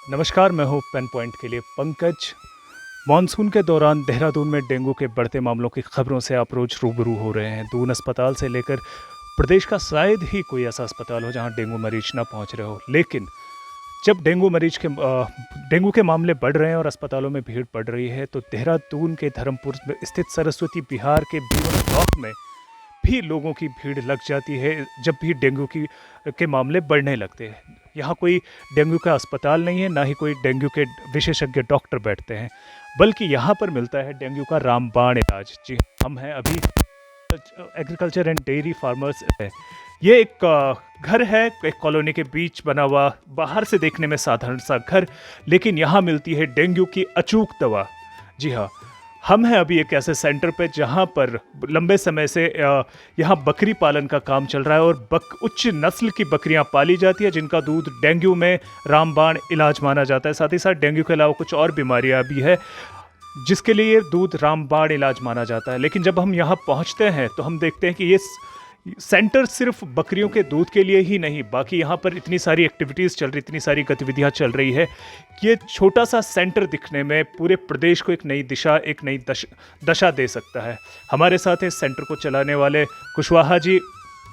नमस्कार, मैं हूँ पेन पॉइंट के लिए पंकज। मॉनसून के दौरान देहरादून में डेंगू के बढ़ते मामलों की खबरों से आप रोज रूबरू हो रहे हैं। दून अस्पताल से लेकर प्रदेश का शायद ही कोई ऐसा अस्पताल हो जहां डेंगू मरीज ना पहुंच रहे हो। लेकिन जब डेंगू के मामले बढ़ रहे हैं और अस्पतालों में भीड़ बढ़ रही है, तो देहरादून के धर्मपुर में स्थित सरस्वती विहार के बीवन ब्लॉक में भी लोगों की भीड़ लग जाती है जब भी डेंगू के मामले बढ़ने लगते हैं। यहाँ कोई डेंगू का अस्पताल नहीं है, ना ही कोई डेंगू के विशेषज्ञ डॉक्टर बैठते हैं, बल्कि यहाँ पर मिलता है डेंगू का रामबाण इलाज। जी हाँ, हम हैं अभी एग्रीकल्चर एंड डेयरी फार्मर्स है। ये एक घर है, एक कॉलोनी के बीच बना हुआ, बाहर से देखने में साधारण सा घर, लेकिन यहाँ मिलती है डेंगू की अचूक दवा। जी हाँ, हम हैं अभी एक ऐसे सेंटर पे जहाँ पर लंबे समय से यहाँ बकरी पालन का काम चल रहा है और उच्च नस्ल की बकरियाँ पाली जाती है, जिनका दूध डेंगू में रामबाण इलाज माना जाता है। साथ ही साथ डेंगू के अलावा कुछ और बीमारियाँ भी है जिसके लिए दूध रामबाण इलाज माना जाता है। लेकिन जब हम यहाँ पहुँचते हैं तो हम देखते हैं कि ये सेंटर सिर्फ बकरियों के दूध के लिए ही नहीं, बाकी यहाँ पर इतनी सारी एक्टिविटीज़ चल रही, इतनी सारी गतिविधियाँ चल रही है कि ये छोटा सा सेंटर दिखने में पूरे प्रदेश को एक नई दिशा, एक नई दशा दे सकता है। हमारे साथ इस सेंटर को चलाने वाले कुशवाहा जी,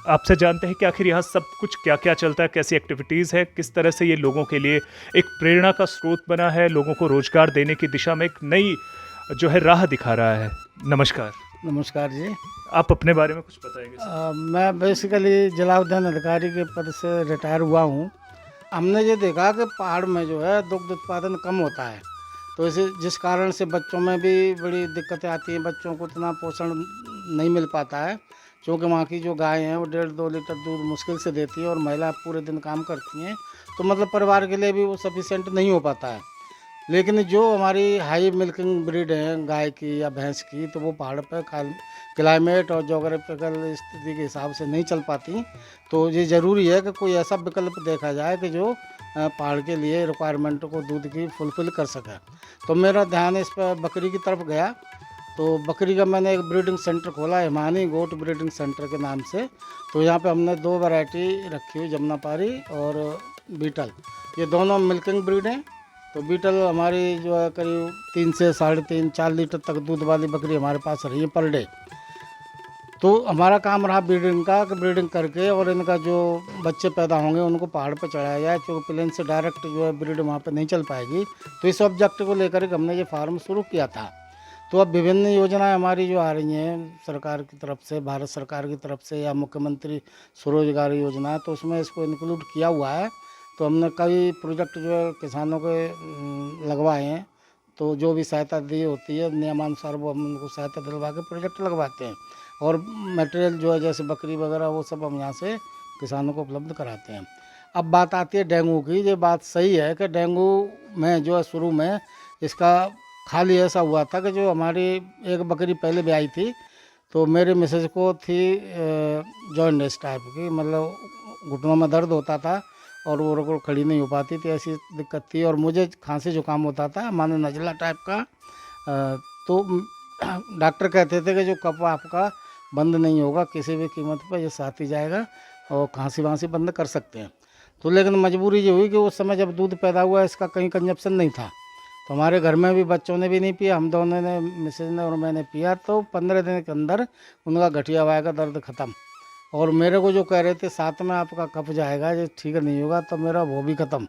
आपसे जानते हैं कि आखिर यहाँ सब कुछ क्या क्या चलता है, कैसी एक्टिविटीज़ है, किस तरह से ये लोगों के लिए एक प्रेरणा का स्रोत बना है, लोगों को रोजगार देने की दिशा में एक नई जो है राह दिखा रहा है। नमस्कार। नमस्कार जी। आप अपने बारे में कुछ बताएंगे? मैं बेसिकली जिला उद्यान अधिकारी के पद से रिटायर हुआ हूँ। हमने ये देखा कि पहाड़ में जो है दुग्ध उत्पादन कम होता है, तो इसे जिस कारण से बच्चों में भी बड़ी दिक्कतें आती हैं, बच्चों को इतना पोषण नहीं मिल पाता है, क्योंकि वहाँ की जो गाय हैं वो 1.5-2 लीटर दूध मुश्किल से देती है और महिला पूरे दिन काम करती हैं, तो मतलब परिवार के लिए भी वो सफिशिएंट नहीं हो पाता है। लेकिन जो हमारी हाई मिल्किंग ब्रीड है गाय की या भैंस की, तो वो पहाड़ पर क्लाइमेट और जोग्राफिकल स्थिति के हिसाब से नहीं चल पाती, तो ये ज़रूरी है कि कोई ऐसा विकल्प देखा जाए कि जो पहाड़ के लिए रिक्वायरमेंट को दूध की फुलफ़िल कर सके। तो मेरा ध्यान इस पर बकरी की तरफ गया, तो बकरी का मैंने एक ब्रीडिंग सेंटर खोला, हिमानी गोट ब्रीडिंग सेंटर के नाम से। तो यहाँ पे हमने 2 वैरायटी रखी हुई, जमुनापारी और बीटल, ये दोनों मिल्किंग ब्रीड हैं। तो बीटल हमारी जो है करीब 3 से 3.5-4 लीटर तक दूध वाली बकरी हमारे पास रही है पर डे। तो हमारा काम रहा ब्रीडिंग का, कि ब्रीडिंग करके और इनका जो बच्चे पैदा होंगे उनको पहाड़ पर चढ़ाया जाए, क्योंकि प्लेन से डायरेक्ट जो है ब्रीड वहाँ पे नहीं चल पाएगी। तो इस ऑब्जेक्ट को लेकर के हमने ये फार्म शुरू किया था। तो अब विभिन्न योजनाएं हमारी जो आ रही हैं सरकार की तरफ से, भारत सरकार की तरफ से, या मुख्यमंत्री स्वरोजगार योजना, तो उसमें इसको इंक्लूड किया हुआ है। तो हमने कई प्रोजेक्ट जो है किसानों के लगवाए हैं, तो जो भी सहायता दी होती है नियमानुसार वो हम उनको सहायता दिलवा के प्रोजेक्ट लगवाते हैं, और मटेरियल जो है जैसे बकरी वगैरह वो सब हम यहाँ से किसानों को उपलब्ध कराते हैं। अब बात आती है डेंगू की। ये बात सही है कि डेंगू में जो है शुरू में इसका खाली ऐसा हुआ था कि जो हमारी एक बकरी पहले भी आई थी, तो मेरे मिसेज को थी जॉइंटिस टाइप की, मतलब घुटनों में दर्द होता था और वो रोक खड़ी नहीं हो पाती थी, ऐसी दिक्कत थी। और मुझे खांसी जुकाम होता था, माने नज़ला टाइप का। तो डॉक्टर कहते थे कि जो कफ आपका बंद नहीं होगा किसी भी कीमत पर, ये साथ ही जाएगा और खांसी वांसी बंद कर सकते हैं। तो लेकिन मजबूरी ये हुई कि उस समय जब दूध पैदा हुआ इसका कहीं कंजप्शन नहीं था, तो हमारे घर में भी बच्चों ने भी नहीं पिया, हम दोनों ने, मिसेज ने और मैंने पिया। तो 15 दिन के अंदर उनका गठिया वाया का दर्द ख़त्म। और मेरे को जो कह रहे थे साथ में आपका कफ जाएगा, ये ठीक नहीं होगा, तो मेरा वो भी ख़त्म।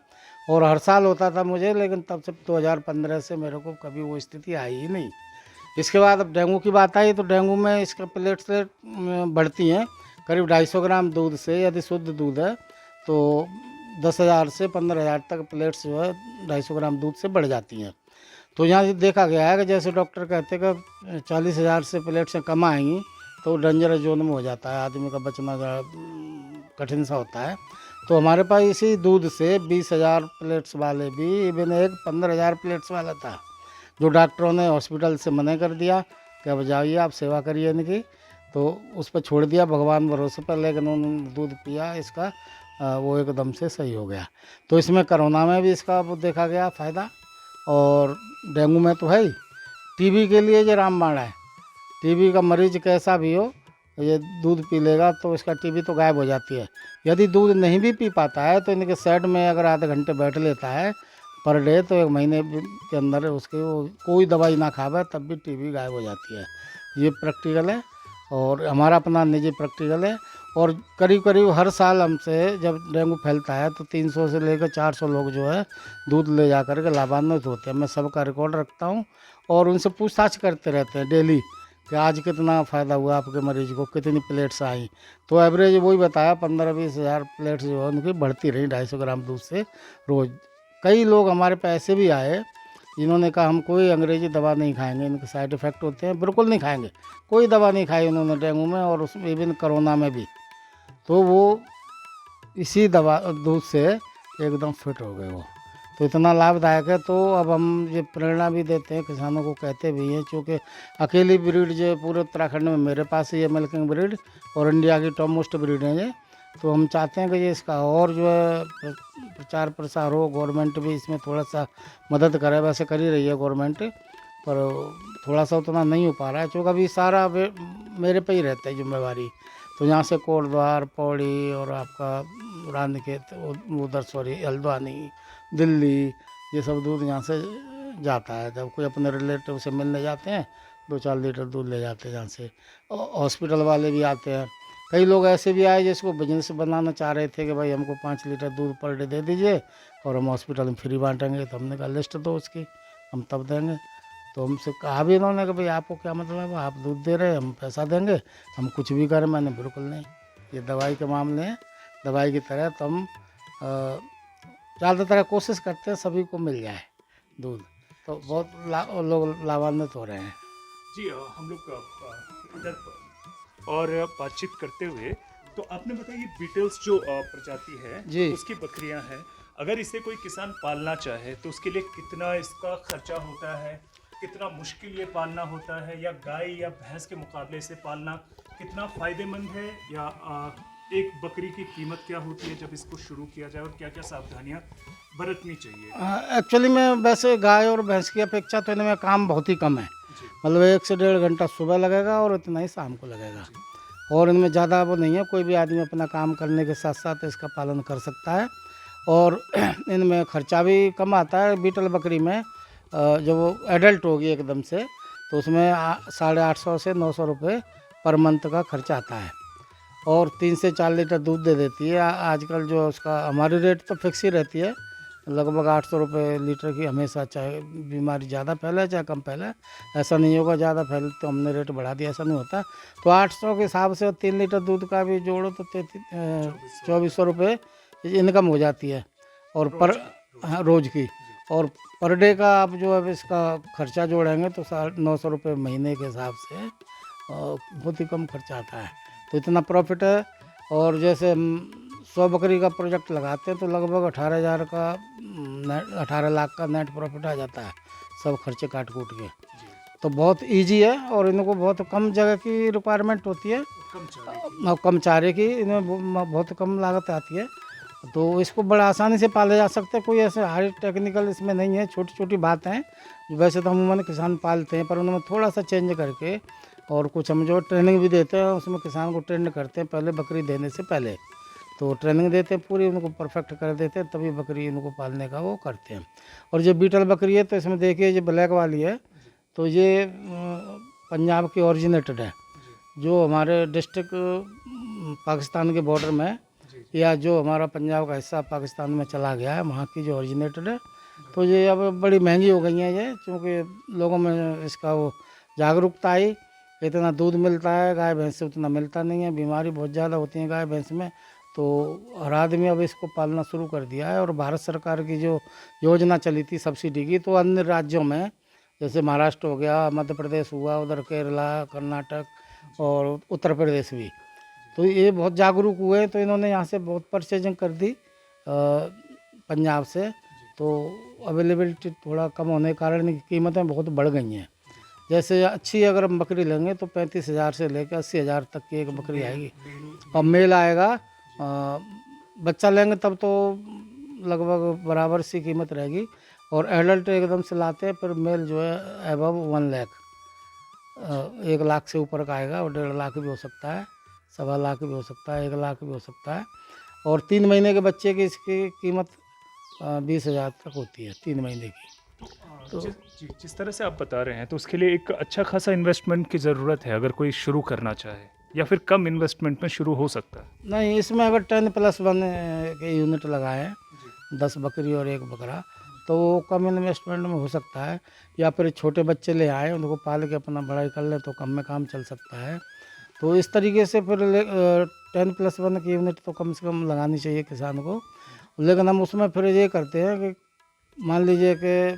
और हर साल होता था मुझे, लेकिन तब से 2015 से मेरे को कभी वो स्थिति आई ही नहीं। इसके बाद अब डेंगू की बात आई, तो डेंगू में इसका प्लेटलेट बढ़ती हैं करीब 250 ग्राम दूध से, यदि शुद्ध दूध है तो 10,000 से 15,000 तक प्लेट्स जो है 250 ग्राम दूध से बढ़ जाती हैं। तो यहाँ से देखा गया है कि जैसे डॉक्टर कहते हैं कि 40,000 से प्लेट से कम आएंगी तो डेंजरस जोन में हो जाता है, आदमी का बचना कठिन सा होता है। तो हमारे पास इसी दूध से 20,000 प्लेट्स वाले भी, इवन एक 15,000 प्लेट्स वाला था, जो डॉक्टरों ने हॉस्पिटल से मना कर दिया कि अब जाइए आप सेवा करिए इनकी, तो उस पर छोड़ दिया भगवान भरोसे पर। लेकिन उन्होंने दूध पिया इसका, वो एकदम से सही हो गया। तो इसमें कोरोना में भी इसका वो देखा गया फ़ायदा, और डेंगू में तो है ही। टीबी के लिए ये रामबाण है। टीबी का मरीज कैसा भी हो, ये दूध पी लेगा तो इसका टीबी तो गायब हो जाती है। यदि दूध नहीं भी पी पाता है तो इनके साइड में अगर आधे घंटे बैठ लेता है पर डे, तो 1 महीने के अंदर उसके वो कोई दवाई ना खावे तब भी टीबी गायब हो जाती है। ये प्रैक्टिकल है और हमारा अपना निजी प्रैक्टिकल है। और करीब करीब हर साल हमसे जब डेंगू फैलता है तो 300 से लेकर 400 लोग जो है दूध ले जा कर के लाभान्वित होते हैं। मैं सबका रिकॉर्ड रखता हूँ और उनसे पूछताछ करते रहते हैं डेली कि आज कितना फ़ायदा हुआ आपके मरीज को, कितनी प्लेट्स आई। तो एवरेज वही बताया 15-20 हज़ार प्लेट्स जो है उनकी बढ़ती रही 250 ग्राम दूध से रोज़। कई लोग हमारे पास ऐसे भी आए जिन्होंने कहा हम कोई अंग्रेजी दवा नहीं खाएंगे, इनके साइड इफ़ेक्ट होते हैं, बिल्कुल नहीं खाएंगे। कोई दवा नहीं खाई उन्होंने डेंगू में और उसमें इवन कोरोना में भी। तो वो इसी दवा दूध से एकदम फिट हो गए वो। तो इतना लाभदायक है। तो अब हम ये प्रेरणा भी देते हैं, किसानों को कहते भी हैं, चूँकि अकेली ब्रीड जो पूरे उत्तराखंड में मेरे पास ही है मिल्किंग ब्रीड और इंडिया की टॉप मोस्ट ब्रीड है ये। तो हम चाहते हैं कि ये इसका और जो है प्रचार प्रसार हो, गवर्नमेंट भी इसमें थोड़ा सा मदद करे। वैसे कर ही रही है गवर्नमेंट, पर थोड़ा सा उतना नहीं हो पा रहा है क्योंकि अभी सारा मेरे पे ही रहता है जिम्मेवारी। तो यहाँ से कोटद्वार, पौड़ी और आपका रानीखेत, उधर सॉरी हल्द्वानी, दिल्ली, ये सब दूध यहाँ से जाता है। जब कोई अपने रिलेटिव से मिलने जाते हैं 2-4 लीटर दूध ले जाते हैं यहाँ से। हॉस्पिटल वाले भी आते हैं। कई लोग ऐसे भी आए जिसको बिजनेस बनाना चाह रहे थे कि भाई हमको 5 लीटर दूध पर डे दे दीजिए और हम हॉस्पिटल में फ्री बांटेंगे। तो हमने कहा लिस्ट दो उसकी, हम तब देंगे। तो हमसे कहा भी इन्होंने कि भाई आपको क्या मतलब है, आप दूध दे रहे हैं हम पैसा देंगे, हम कुछ भी करें। मैंने बिल्कुल नहीं, ये दवाई के मामले हैं, दवाई की तरह। तो हम ज़्यादातर कोशिश करते हैं सभी को मिल जाए दूध। तो बहुत लोग लाभान्वित हो रहे हैं। जी हम लोग इधर और बातचीत करते हुए तो आपने बताया ये बीटल्स जो प्रजाति है जी। उसकी बकरियां हैं, अगर इसे कोई किसान पालना चाहे तो उसके लिए कितना इसका खर्चा होता है, कितना मुश्किल ये पालना होता है, या गाय या भैंस के मुकाबले इसे पालना कितना फ़ायदेमंद है, या एक बकरी की कीमत क्या होती है जब इसको शुरू किया जाए और क्या क्या सावधानियां बरतनी चाहिए? एक्चुअली में वैसे गाय और भैंस की अपेक्षा तो इनमें काम बहुत ही कम है। जी। मतलब 1 से 1.5 घंटा सुबह लगेगा और इतना ही शाम को लगेगा। और इनमें ज़्यादा वो नहीं है, कोई भी आदमी अपना काम करने के साथ साथ इसका पालन कर सकता है। और इनमें खर्चा भी कम आता है। बीटल बकरी में जब वो एडल्ट होगी एकदम से तो उसमें 850 से 900 रुपये पर मंथ का खर्चा आता है और 3 से 4 लीटर दूध दे देती है। आजकल जो उसका हमारी रेट तो फिक्स ही रहती है, लगभग 800 रुपये लीटर की हमेशा, चाहे बीमारी ज़्यादा फैले चाहे कम फैले। ऐसा नहीं होगा ज़्यादा फैले तो हमने रेट बढ़ा दिया, ऐसा नहीं होता। तो 800 के हिसाब से 3 लीटर दूध का भी जोड़ो तो 2400 रुपये इनकम हो जाती है। और पर हाँ रोज़ की। और पर डे का आप जो है इसका खर्चा जोड़ेंगे तो 900 रुपये महीने के हिसाब से बहुत ही कम खर्चा आता है। तो इतना प्रॉफिट है। और जैसे 100 बकरी का प्रोजेक्ट लगाते हैं तो लगभग 18,000 का 18 लाख का नेट प्रॉफिट आ जाता है, सब खर्चे काट कूट के। तो बहुत इजी है और इनको बहुत कम जगह की रिक्वायरमेंट होती है और कम चारे की, इनमें बहुत कम लागत आती है। तो इसको बड़ा आसानी से पाले जा सकते हैं। कोई ऐसे हाई टेक्निकल इसमें नहीं है, छोटी छोटी बातें हैं। वैसे तो अमूमन किसान पालते हैं पर उनमें थोड़ा सा चेंज करके और कुछ हम जो ट्रेनिंग भी देते हैं उसमें किसान को ट्रेंड करते हैं पहले बकरी देने से पहले। तो ट्रेनिंग देते हैं पूरी, उनको परफेक्ट कर देते हैं, तभी बकरी इनको पालने का वो करते हैं। और जो बीटल बकरी है तो इसमें देखिए ये ब्लैक वाली है, तो ये पंजाब की ओरिजिनेटेड है, जो हमारे डिस्ट्रिक्ट पाकिस्तान के बॉर्डर में या जो हमारा पंजाब का हिस्सा पाकिस्तान में चला गया है वहाँ की जो ओरिजिनेटेड है। तो ये अब बड़ी महंगी हो गई है ये, क्योंकि लोगों में इसका वो जागरूकता आई। इतना दूध मिलता है, गाय भैंस से उतना मिलता नहीं है, बीमारी बहुत ज़्यादा होती है गाय भैंस में। तो हर आदमी अब इसको पालना शुरू कर दिया है। और भारत सरकार की जो योजना चली थी सब्सिडी की, तो अन्य राज्यों में जैसे महाराष्ट्र हो गया, मध्य प्रदेश हुआ, उधर केरला, कर्नाटक और उत्तर प्रदेश भी, तो ये बहुत जागरूक हुए। तो इन्होंने यहाँ से बहुत परचेजिंग कर दी पंजाब से। तो अवेलेबिलिटी थोड़ा कम होने के कारण इनकी कीमतें बहुत बढ़ गई हैं। जैसे अच्छी अगर हम बकरी लेंगे तो 35,000 से लेकर 80,000 तक की एक बकरी आएगी। और मेल आएगा, बच्चा लेंगे तब तो लगभग बराबर सी कीमत रहेगी। और एडल्ट एकदम से लाते हैं फिर मेल जो है अबव 1 लाख, 1 लाख से ऊपर का आएगा। और 1.5 लाख भी हो सकता है, 1.25 लाख भी हो सकता है, 1 लाख भी हो सकता है। और 3 महीने के बच्चे की इसकी कीमत 20,000 तक होती है 3 महीने की। तो जिस तरह से आप बता रहे हैं तो उसके लिए एक अच्छा खासा इन्वेस्टमेंट की ज़रूरत है अगर कोई शुरू करना चाहे, या फिर कम इन्वेस्टमेंट में शुरू हो सकता है? नहीं, इसमें अगर 10+1 के यूनिट लगाएं, 10 बकरी और 1 बकरा, तो वो कम इन्वेस्टमेंट में हो सकता है। या फिर छोटे बच्चे ले आए, उनको पाल के अपना बड़ाई कर लें तो कम में काम चल सकता है। तो इस तरीके से फिर 10+1 की यूनिट तो कम से कम लगानी चाहिए किसान को। लेकिन हम उसमें फिर ये करते हैं कि मान लीजिए कि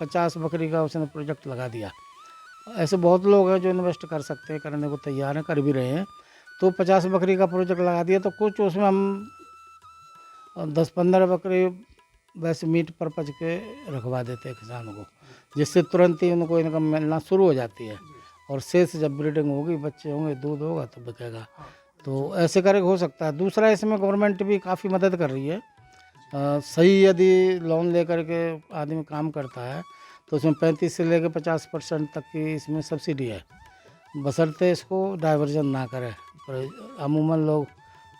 50 बकरी का उसने प्रोजेक्ट लगा दिया। ऐसे बहुत लोग हैं जो इन्वेस्ट कर सकते हैं, करने को तैयार हैं, कर भी रहे हैं। तो 50 बकरी का प्रोजेक्ट लगा दिया तो कुछ उसमें हम 10-15 बकरी वैसे मीट पर्पज के रखवा देते हैं किसानों को, जिससे तुरंत ही उनको इनकम मिलना शुरू हो जाती है। और शेष जब ब्रीडिंग होगी, बच्चे होंगे, दूध होगा तो बिकेगा। तो ऐसे करके हो सकता है। दूसरा, इसमें गवर्नमेंट भी काफ़ी मदद कर रही है। सही यदि लोन लेकर के आदमी काम करता है तो उसमें 35 से लेकर 50% तक की इसमें सब्सिडी है, बशर्ते इसको डाइवर्जन ना करें। पर अमूमन लोग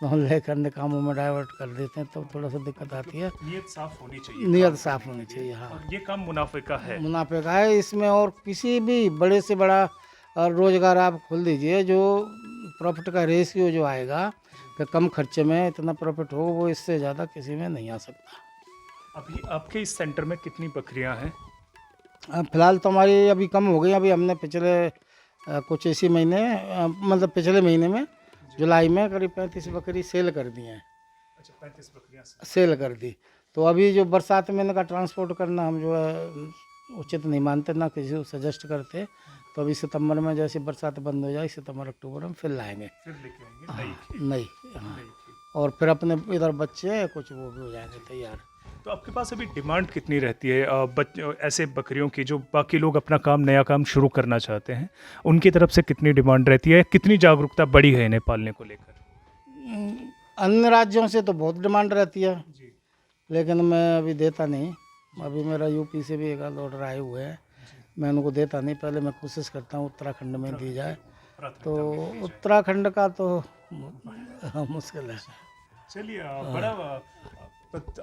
लोन लेकर अन्य कामों में डाइवर्ट कर देते हैं तो थोड़ा सा दिक्कत आती है। नीयत साफ होनी चाहिए, नियत साफ होनी चाहिए। हाँ, और ये काम मुनाफे का है। मुनाफे का है इसमें। और किसी भी बड़े से बड़ा रोजगार आप खोल दीजिए, जो प्रॉफिट का रेशियो जो आएगा कि कम खर्चे में इतना प्रॉफिट हो, वो इससे ज़्यादा किसी में नहीं आ सकता। अभी आपके इस सेंटर में कितनी बकरियां हैं? फिलहाल तो हमारी अभी कम हो गई। अभी हमने पिछले कुछ इसी महीने मतलब पिछले महीने में जुलाई में करीब 35 बकरी सेल कर दी हैं। अच्छा, 35 बकरियां सेल कर दी। तो अभी जो बरसात में इनका ट्रांसपोर्ट करना हम जो है उचित नहीं मानते, ना किसी को सजेस्ट करते। तो अभी सितंबर में जैसे बरसात बंद हो जाए, सितंबर अक्टूबर में फिर लाएंगे। फिर लेके आएंगे हाँ, नहीं, हाँ। नई खेत। और फिर अपने इधर बच्चे हैं कुछ, वो भी हो जाएंगे तैयार। तो आपके पास अभी डिमांड कितनी रहती है ऐसे बकरियों की जो बाकी लोग अपना काम, नया काम शुरू करना चाहते हैं, उनकी तरफ से कितनी डिमांड रहती है? कितनी जागरूकता बढ़ी है इन्हें पालने को लेकर? अन्य राज्यों से तो बहुत डिमांड रहती है, जी, लेकिन मैं अभी देता नहीं। अभी मेरा यूपी से भी एक आध ऑर्डर आए हुए हैं, मैं उनको देता नहीं। पहले मैं कोशिश करता हूँ उत्तराखंड में दी जाए। तो उत्तराखंड का तो मुश्किल है। चलिए, बड़ा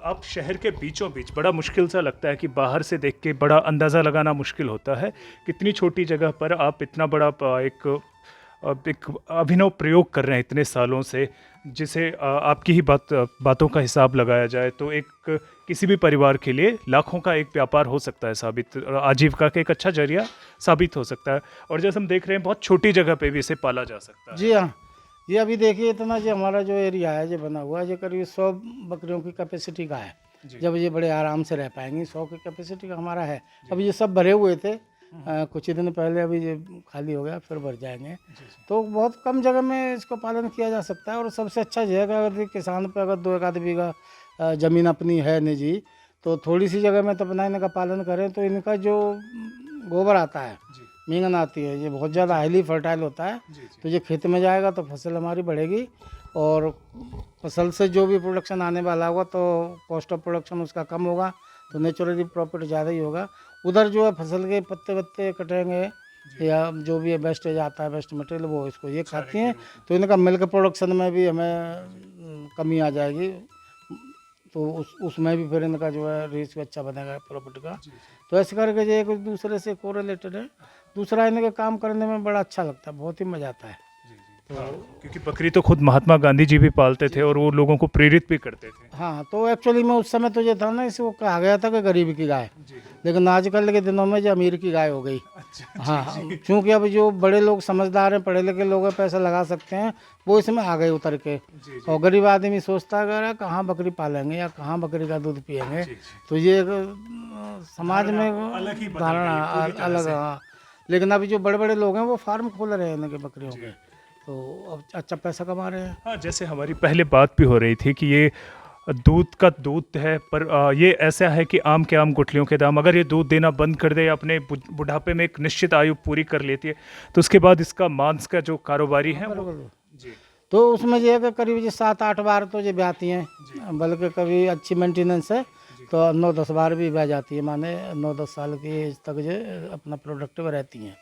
आप शहर के बीचों बीच, बड़ा मुश्किल सा लगता है कि बाहर से देख के बड़ा अंदाज़ा लगाना मुश्किल होता है कितनी छोटी जगह पर आप इतना बड़ा एक अभिनव प्रयोग कर रहे हैं इतने सालों से, जिसे आपकी ही बातों का हिसाब लगाया जाए तो एक किसी भी परिवार के लिए लाखों का एक व्यापार हो सकता है साबित, आजीविका का एक अच्छा जरिया साबित हो सकता है। और जैसे हम देख रहे हैं बहुत छोटी जगह पे भी इसे पाला जा सकता है। जी हाँ, ये अभी देखिए इतना जो हमारा जो एरिया है जो बना हुआ है, ये करीब 100 बकरियों की कैपेसिटी का है। जब ये बड़े आराम से रह पाएंगी, 100 की कैपेसिटी का हमारा है। अभी ये सब भरे हुए थे कुछ ही दिन पहले, अभी ये खाली हो गया, फिर भर जाएंगे। तो बहुत कम जगह में इसको पालन किया जा सकता है। और सबसे अच्छा जगह, अगर किसान पे अगर 2-1 बीघा ज़मीन अपनी है निजी, तो थोड़ी सी जगह में तो अपना इनका पालन करें तो इनका जो गोबर आता है, मींगन आती है, ये बहुत ज़्यादा हाईली फर्टाइल होता है। तो ये खेत में जाएगा तो फसल हमारी बढ़ेगी, और फसल से जो भी प्रोडक्शन आने वाला होगा तो कॉस्ट ऑफ प्रोडक्शन उसका कम होगा, तो नेचुरली प्रॉफिट ज़्यादा ही होगा। उधर जो है फसल के पत्ते वत्ते कटेंगे या जो भी वेस्टेज आता है, वेस्ट मटेरियल, वो इसको ये खाती हैं। तो इनका मिल्क प्रोडक्शन में भी हमें कमी आ जाएगी, तो उसमें भी फिर इनका जो है रेस भी अच्छा बनेगा प्रॉफिट का। तो ऐसे करके ये एक दूसरे से कोरिलेटेड है। दूसरा, इनके काम करने में बड़ा अच्छा लगता है, बहुत ही मज़ा आता है। तो क्योंकि बकरी तो खुद महात्मा गांधी जी भी पालते थे और वो लोगों को प्रेरित भी करते थे। हाँ, तो एक्चुअली में उस समय तो ये था ना, इसको कहा गया था कि गरीब की गाय, लेकिन आजकल के दिनों में जो अमीर की गाय हो गई। हाँ, क्योंकि अब जो बड़े लोग समझदार हैं, पढ़े लिखे लोग हैं, पैसा लगा सकते हैं, वो इसमें आ गए उतर के। और गरीब आदमी सोचता है अगर कहाँ बकरी पालेंगे या कहाँ बकरी का दूध पियेंगे। तो ये समाज में धारणा अलग। हाँ, लेकिन अभी जो बड़े बड़े लोग हैं वो फार्म खोल रहे हैं इनके बकरियों के, तो अब अच्छा पैसा कमा रहे हैं। हाँ, जैसे हमारी पहले बात भी हो रही थी कि ये दूध का दूध है, पर ये ऐसा है कि आम के आम गुठलियों के दाम। अगर ये दूध देना बंद कर दे, अपने बुढ़ापे में एक निश्चित आयु पूरी कर लेती है, तो उसके बाद इसका मांस का जो कारोबारी है वो जी, तो उसमें जो है कि करीब 7-8 बार तो ये ब्याती हैं, बल्कि कभी अच्छी मेंटेनेंस है तो 9-10 बार भी ब्याह जाती है। माने 9-10 साल की एज तक जो अपना प्रोडक्टिव रहती हैं,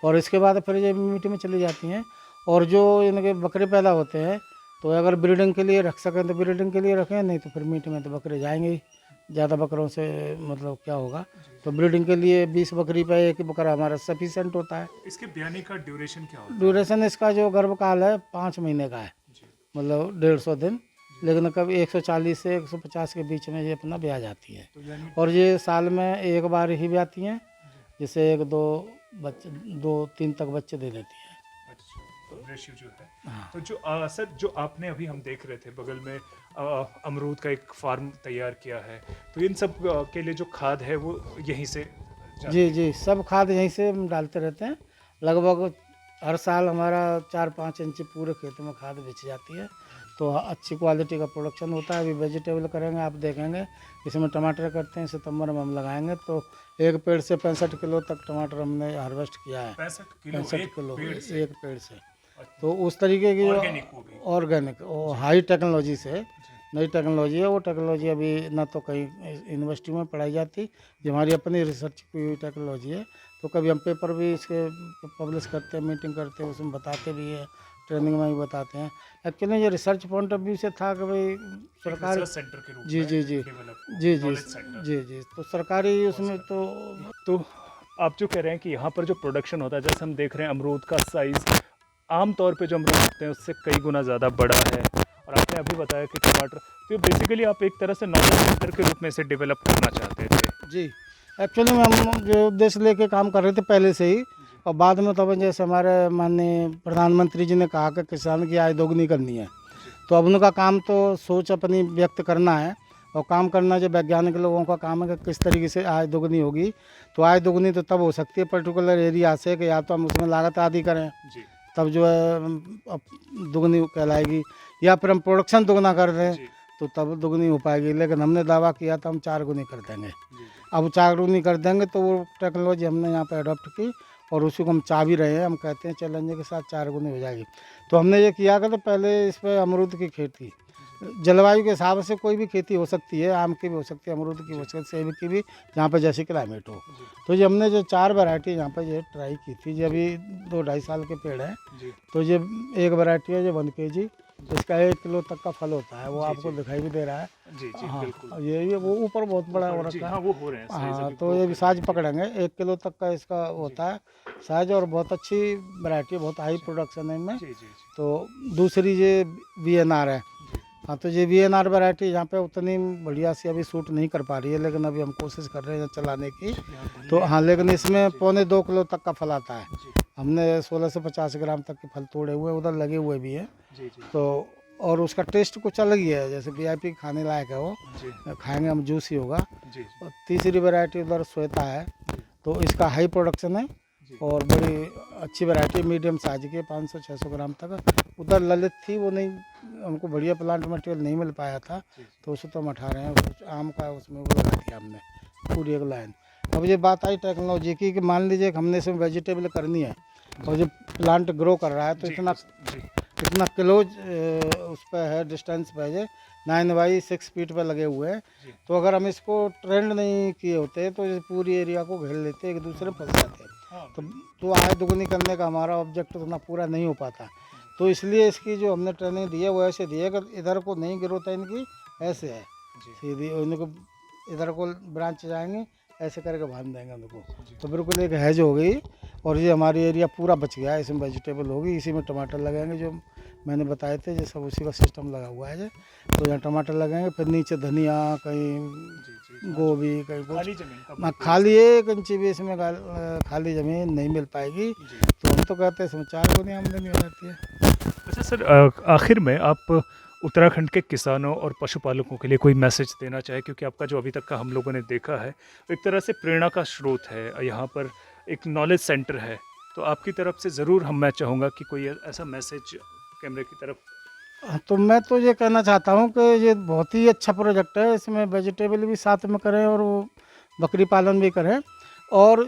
और इसके बाद फिर ये मीट में चली जाती हैं। और जो इनके बकरे पैदा होते हैं, तो अगर ब्रीडिंग के लिए रख सकें तो ब्रीडिंग के लिए रखें, नहीं तो फिर मीट में तो बकरे जाएंगे ही। ज़्यादा बकरों से मतलब क्या होगा। तो ब्रीडिंग के लिए 20 बकरी पे एक बकरा हमारा सफिशेंट होता है। इसके ब्याने का ड्यूरेशन क्या होता है? ड्यूरेशन इसका जो गर्भकाल है 5 महीने का है, जी, मतलब 150 दिन। लेकिन कभी 140 से 150 के बीच में ये अपना ब्याह जाती है। तो यानी और ये साल में एक बार ही ब्याहती हैं, जैसे 1-2 बच्चे 2-3 तक बच्चे दे देती हैं। अच्छा, तो रेशियो जो है हाँ तो जो सर जो आपने अभी हम देख रहे थे बगल में अमरूद का एक फार्म तैयार किया है, तो इन सब के लिए जो खाद है वो यहीं से जी जी, सब खाद यहीं से हम डालते रहते हैं। लगभग हर साल हमारा 4-5 इंच पूरे खेत में खाद बिछ जाती है, तो अच्छी क्वालिटी का प्रोडक्शन होता है। अभी वेजिटेबल करेंगे, आप देखेंगे इसमें टमाटर करते हैं, सितंबर में हम लगाएंगे तो एक पेड़ से 65 किलो तक टमाटर हमने हार्वेस्ट किया है। 65 किलो एक पेड़ से। तो उस तरीके की ऑर्गेनिक वो भी। ऑर्गेनिक और हाई टेक्नोलॉजी से, नई टेक्नोलॉजी है। वो टेक्नोलॉजी अभी ना तो कहीं यूनिवर्सिटी में पढ़ाई जाती, जो हमारी अपनी रिसर्च की हुई टेक्नोलॉजी है। तो कभी हम पेपर भी इसके पब्लिश करते हैं, मीटिंग करते हैं, उसमें बताते भी हैं, ट्रेनिंग में भी बताते हैं। एक्चुअली ये रिसर्च पॉइंट ऑफ व्यू से था कि भाई सरकार रिसर्च सेंटर के रूप जी में जी जी डेवलप जी जी नॉलेज सेंटर। जी जी, तो सरकारी उसमें तो आप जो कह रहे हैं कि यहाँ पर जो प्रोडक्शन होता है, जैसे हम देख रहे हैं अमरूद का साइज़ आम तौर पे जो अमरूद होते हैं उससे कई गुना ज़्यादा बड़ा है, और आपने अभी बताया कि टमाटर, तो बेसिकली आप एक तरह से नॉलेज सेंटर के रूप में इसे डेवलप करना चाहते थे। जी। एक्चुअली में हम जो उद्देश्य लेके काम कर रहे थे पहले से ही, और बाद में तो जैसे हमारे माननीय प्रधानमंत्री जी ने कहा कि किसान की आय दोगुनी करनी है, तो अब उनका काम तो सोच अपनी व्यक्त करना है, और काम करना जो वैज्ञानिक लोगों का काम है कि किस तरीके से आय दोगुनी होगी। तो आय दोगुनी तो तब हो सकती है पर्टिकुलर एरिया से, कि या तो हम उसमें लागत आदि करें, जी तब जो है अब दुगनी कहलाएगी, या फिर हम प्रोडक्शन दुगना कर दें जी तो तब दुगनी हो पाएगी। लेकिन हमने दावा किया था हम 4 गुनी कर देंगे। जी अब 4 गुनी कर देंगे, तो वो टेक्नोलॉजी हमने यहाँ पे अडॉप्ट की, और उसी को हम चाह भी रहे हैं। हम कहते हैं चैलेंज के साथ 4 गुनी हो जाएगी। तो हमने ये किया कि तो पहले इस पर अमरूद की खेती, जलवायु के हिसाब से कोई भी खेती हो सकती है, आम की भी हो सकती है, अमरूद की हो सकती है, सेब की भी, जहाँ पर जैसे क्लाइमेट हो। तो ये हमने जो 4 वैरायटी यहाँ पर ये ट्राई की थी। ये अभी 2-2.5 साल के पेड़ हैं। जी तो ये एक वैरायटी है जो 1 kg, इसका 1 किलो तक का फल होता है, वो आपको दिखाई भी दे रहा है। जी जी हाँ, बिल्कुल। ये वो ऊपर बहुत बड़ा हो जी रखा हाँ, है। वो हो रहे हैं साइज हाँ, अभी तो grow ये कर भी रहे साइज पकड़ेंगे, 1 किलो तक का इसका होता है साइज, और बहुत अच्छी वैरायटी है, बहुत हाई प्रोडक्शन है इनमें। हैं। जी जी जी तो दूसरी ये VNR है। हाँ, तो ये VNR वैरायटी यहाँ पे उतनी बढ़िया सी अभी सूट नहीं कर पा रही है, लेकिन अभी हम कोशिश कर रहे हैं चलाने की। तो हाँ, लेकिन इसमें 1.25 किलो तक का फल आता है। हमने 16 से 50 ग्राम तक के फल तोड़े हुए, उधर लगे हुए भी हैं। जी जी तो और उसका टेस्ट कुछ अलग ही है, जैसे VIP खाने लायक है वो, जी खाएंगे हम, जूस ही होगा। जी और तीसरी वैरायटी उधर श्वेता है, तो इसका हाई प्रोडक्शन है, जी और बड़ी अच्छी वैरायटी मीडियम साइज की, 500-600 ग्राम तक। उधर ललित थी, वो नहीं, हमको बढ़िया प्लांट मटेरियल नहीं मिल पाया था, तो उसे तो हम हटा रहे हैं। कुछ आम का उसमें वो लगा दिया हमने पूरी एक लाइन। अब ये बात आई टेक्नोलॉजी की, कि मान लीजिए कि हमने इसमें वेजिटेबल करनी है, और जो प्लांट ग्रो कर रहा है, तो इतना क्लोज उस पर है, डिस्टेंस पे है, 9x6 फीट पे लगे हुए हैं। तो अगर हम इसको ट्रेंड नहीं किए होते तो ये पूरी एरिया को घेर लेते, एक दूसरे में फंस जाते। तो आय दुगनी करने का हमारा ऑब्जेक्टिव उतना पूरा नहीं हो पाता। तो इसलिए इसकी जो हमने ट्रेनिंग दी है वो ऐसे दी है कि इधर को नहीं ग्रोथ है इनकी, ऐसे है सीधी, इनको इधर को ब्रांच जाएंगे, ऐसे करके बांध देंगे उनको। तो बिल्कुल एक हैज हो गई, और ये हमारी एरिया पूरा बच गया है। इसमें वेजिटेबल होगी, इसी में टमाटर लगाएंगे जो मैंने बताए थे, ये सब उसी का सिस्टम लगा हुआ है। तो यहाँ टमाटर लगाएंगे, फिर नीचे धनिया, कहीं गोभी, कहीं कुछ। खाली 1 इंच भी इसमें खाली ज़मीन नहीं मिल पाएगी। तो हम तो कहते हैं इसमें 4 गुनी आमदनी हो जाती है। अच्छा सर, आखिर में आप उत्तराखंड के किसानों और पशुपालकों के लिए कोई मैसेज देना चाहे, क्योंकि आपका जो अभी तक का हम लोगों ने देखा है एक तरह से प्रेरणा का स्रोत है, यहाँ पर एक नॉलेज सेंटर है, तो आपकी तरफ से ज़रूर मैं चाहूँगा कि कोई ऐसा मैसेज कैमरे की तरफ। तो मैं तो ये कहना चाहता हूँ कि ये बहुत ही अच्छा प्रोजेक्ट है, इसमें वेजिटेबल भी साथ में करें और वो बकरी पालन भी करें। और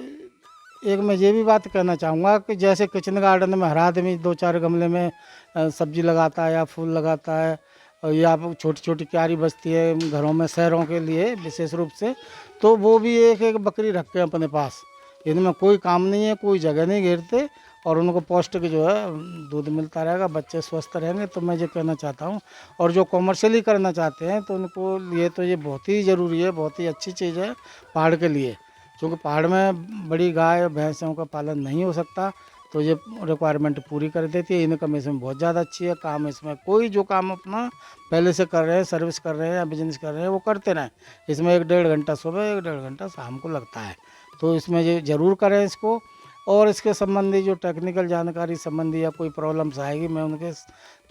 एक मैं ये भी बात कहना चाहूँगा कि जैसे किचन गार्डन में हर आदमी 2-4 गमले में सब्जी लगाता है या फूल लगाता है, और या छोटी छोटी क्यारी बचती है घरों में शहरों के लिए विशेष रूप से, तो वो भी एक एक बकरी रख के अपने पास, इनमें कोई काम नहीं है, कोई जगह नहीं घेरते, और उनको पौष्टिक जो है दूध मिलता रहेगा, बच्चे स्वस्थ रहेंगे। तो मैं ये कहना चाहता हूँ। और जो कॉमर्शियली करना चाहते हैं तो उनको लिए तो ये बहुत ही ज़रूरी है, बहुत ही अच्छी चीज़ है पहाड़ के लिए, क्योंकि पहाड़ में बड़ी गाय भैंसों का पालन नहीं हो सकता। तो ये रिक्वायरमेंट पूरी कर देती है। इनकम इसमें बहुत ज़्यादा अच्छी है। काम इसमें कोई जो काम अपना पहले से कर रहे हैं, सर्विस कर रहे हैं या बिजनेस कर रहे हैं, वो करते रहें। इसमें 1-1.5 घंटा सुबह, 1-1.5 घंटा शाम को लगता है। तो इसमें ये ज़रूर करें इसको। और इसके संबंधी जो टेक्निकल जानकारी संबंधी या कोई प्रॉब्लम्स आएगी, मैं उनके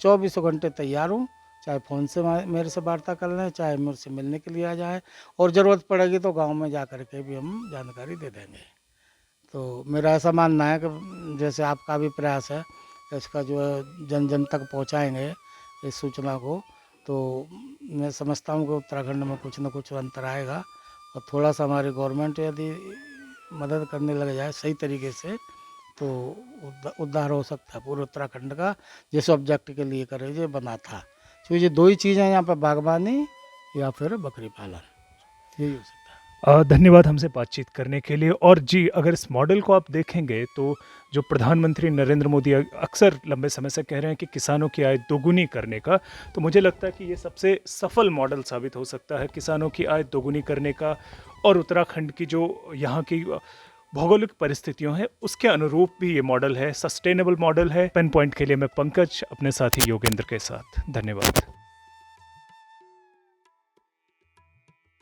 24 घंटे तैयार हूँ। चाहे फ़ोन से मेरे से वार्ता कर लें, चाहे मुझसे मिलने के लिए आ जाएँ, और ज़रूरत पड़ेगी तो गाँव में जा कर के भी हम जानकारी दे देंगे। तो मेरा ऐसा मानना है कि जैसे आपका भी प्रयास है, इसका जो है जन जन तक पहुंचाएंगे इस सूचना को, तो मैं समझता हूँ कि उत्तराखंड में कुछ न कुछ अंतर आएगा। और थोड़ा सा हमारी गवर्नमेंट यदि मदद करने लग जाए सही तरीके से, तो उद्धार हो सकता है पूरे उत्तराखंड का, जिस ऑब्जेक्ट के लिए करे ये बना था। तो ये 2 ही चीज़ें हैं यहाँ पर, बागबानी या फिर बकरी पालन, यही हो सकता है। धन्यवाद हमसे बातचीत करने के लिए। और जी, अगर इस मॉडल को आप देखेंगे तो जो प्रधानमंत्री नरेंद्र मोदी अक्सर लंबे समय से कह रहे हैं कि किसानों की आय दोगुनी करने का, तो मुझे लगता है कि ये सबसे सफल मॉडल साबित हो सकता है किसानों की आय दोगुनी करने का। और उत्तराखंड की जो यहाँ की भौगोलिक परिस्थितियों है उसके अनुरूप भी ये मॉडल है, सस्टेनेबल मॉडल है। पेन पॉइंट के लिए मैं पंकज अपने साथी योगेंद्र के साथ। धन्यवाद।